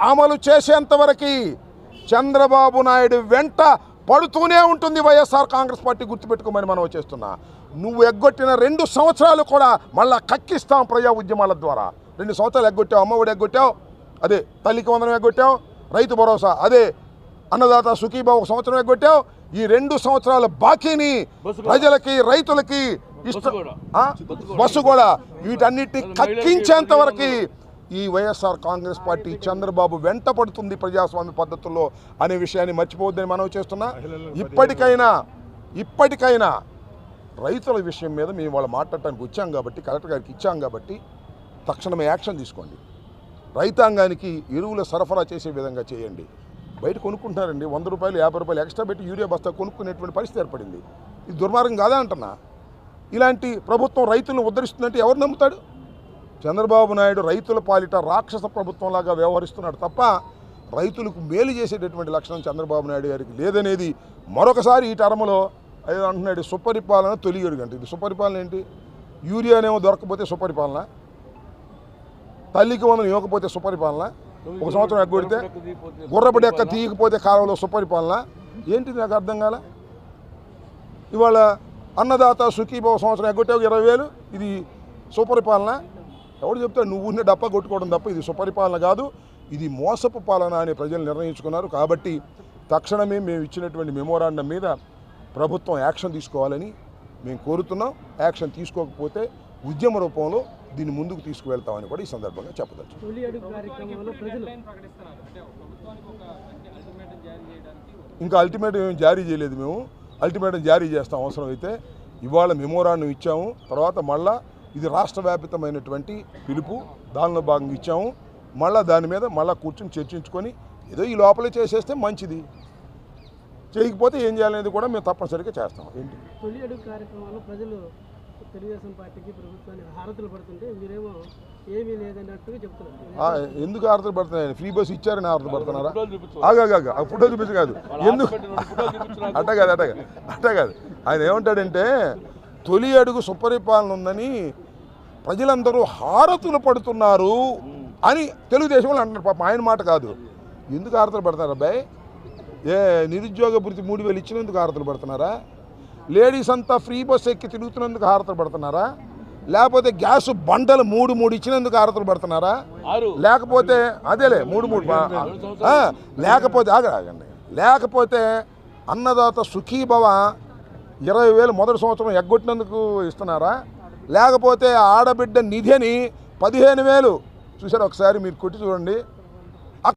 అమలు చేసేంతవరకు చంద్రబాబు నాయుడు వెంట పడుతూనే ఉంటుంది వైఎస్ఆర్ కాంగ్రెస్ పార్టీ. గుర్తుపెట్టుకోమని మనం చేస్తున్నా. నువ్వు ఎగ్గొట్టిన 2 సంవత్సరాలు కూడా మళ్ళా కక్కిస్తాం ప్రజా ఉద్యమాల ద్వారా. 2 సంవత్సరాలు ఎగ్గొట్టావు, అమ్మఒడి ఎగ్గొట్టావు, అదే తల్లికి వందనం ఎగ్గొట్టావు, రైతు భరోసా, అదే అన్నదాత సుఖీభావ 1 సంవత్సరం ఎగ్గొట్టావు. ఈ 2 సంవత్సరాల బాకీని ప్రజలకి రైతులకి బస్సు కూడా వీటన్నిటిని కక్కించేంత వరకు ఈ వైఎస్ఆర్ కాంగ్రెస్ పార్టీ చంద్రబాబు వెంట పడుతుంది ప్రజాస్వామ్య పద్ధతుల్లో అనే విషయాన్ని మర్చిపోవద్దని మనం చేస్తున్నా. ఇప్పటికైనా రైతుల విషయం మీద మేము వాళ్ళు మాట్లాడటానికి వచ్చాం కాబట్టి, కలెక్టర్ గారికి ఇచ్చాం కాబట్టి తక్షణమే యాక్షన్ తీసుకోండి. రైతాంగానికి ఎరువుల సరఫరా చేసే విధంగా చేయండి. బయట కొనుక్కుంటున్నారండి, 100 రూపాయలు 50 రూపాయలు ఎక్స్ట్రా పెట్టి యూరియా బస్తా కొనుక్కునేటువంటి పరిస్థితి ఏర్పడింది. ఇది దుర్మార్గం కాదా అంటున్నా. ఇలాంటి ప్రభుత్వం రైతులను ఉద్ధరిస్తుందంటే ఎవరు నమ్ముతాడు? చంద్రబాబు నాయుడు రైతుల పాలిట రాక్షస ప్రభుత్వంలాగా వ్యవహరిస్తున్నాడు తప్ప రైతులకు మేలు చేసేటటువంటి లక్షణం చంద్రబాబు నాయుడు గారికి లేదనేది మరొకసారి ఈ టర్మ్లో ఏదో అంటున్నాడు. సుపరిపాలన తొలి అడుగు అంటే ఇది సుపరిపాలన ఏంటి? యూరియానేమో దొరకకపోతే సుపరిపాలన, తల్లికి వందనం ఇవ్వకపోతే సుపరిపాలన, 1 సంవత్సరం ఎగ్గొడితే గుర్రబడి ఎక్క తీయకపోతే కాలంలో సుపరిపాలన ఏంటి? నాకు అర్థం కాల. ఇవాళ అన్నదాత సుఖీభావ 1 సంవత్సరం ఎగ్గొట్టావు 20,000, ఇది సుపరిపాలన? ఎవడు చెప్తాడు? నువ్వు ఉన్న డప్ప కొట్టుకోవడం తప్ప ఇది సుపరిపాలన కాదు, ఇది మోసపు పాలన అని ప్రజలు నిర్ణయించుకున్నారు. కాబట్టి తక్షణమే మేము ఇచ్చినటువంటి మెమోరాండం మీద ప్రభుత్వం యాక్షన్ తీసుకోవాలని మేము కోరుతున్నాం. యాక్షన్ తీసుకోకపోతే ఉద్యమ రూపంలో దీన్ని ముందుకు తీసుకువెళ్తామని కూడా ఈ సందర్భంగా చెప్పదచ్చు. ఇంకా అల్టిమేటం జారీ చేయలేదు. మేము అల్టిమేటం జారీ చేస్తాం అవసరం అయితే. ఇవాళ మెమోరాండం ఇచ్చాము, తర్వాత మళ్ళా ఇది రాష్ట్ర వ్యాపితమైనటువంటి పిలుపు, దానిలో భాగంగా ఇచ్చాము. మళ్ళీ దాని మీద మళ్ళీ కూర్చొని చర్చించుకొని ఏదో ఈ లోపలే చేసేస్తే మంచిది, చేయకపోతే ఏం చేయాలనేది కూడా మేము తప్పనిసరిగా చేస్తాం. ఏంటి తొలి అడుగు కార్యక్రమంలో ప్రజలు తెలుగుదేశం పార్టీకి ప్రభుత్వాన్ని హారతులు పడుతుంటే మీరేమో ఏమీ లేదన్నట్టుగా చెప్తున్నారు. ఎందుకు హారతులు పడుతున్నాయి? ఫ్రీ బస్సు ఇచ్చారని హారతులు పడుతున్నారా? ఆగాగా ఫోటో చూపించు కాదు, ఎందుకు అట్ట కాదు. ఆయన ఏమంటాడంటే తొలి అడుగు సుపరిపాలన ఉందని ప్రజలందరూ హారతులు పడుతున్నారు అని తెలుగుదేశంలో అంటున్నారు. పాపం ఆయన మాట కాదు. ఎందుకు హారతులు పడుతున్నారు అబ్బాయి? నిరుద్యోగ భృతి 3,000 ఇచ్చినందుకు హారతులు పడుతున్నారా? లేడీస్ అంతా ఫ్రీ బస్ ఎక్కి తిరుగుతున్నందుకు హారతులు పడుతున్నారా? లేకపోతే గ్యాస్ బండలు 3 ఇచ్చినందుకు హారతులు పడుతున్నారా? లేకపోతే అదేలే 3 లేకపోతే ఆగండి, లేకపోతే అన్నదాత సుఖీభవ 20,000 మొదటి సంవత్సరం ఎగ్గొట్టినందుకు ఇస్తున్నారా? లేకపోతే ఆడబిడ్డ నిధిని 15,000 చూసారు? ఒకసారి మీరు కొట్టి చూడండి.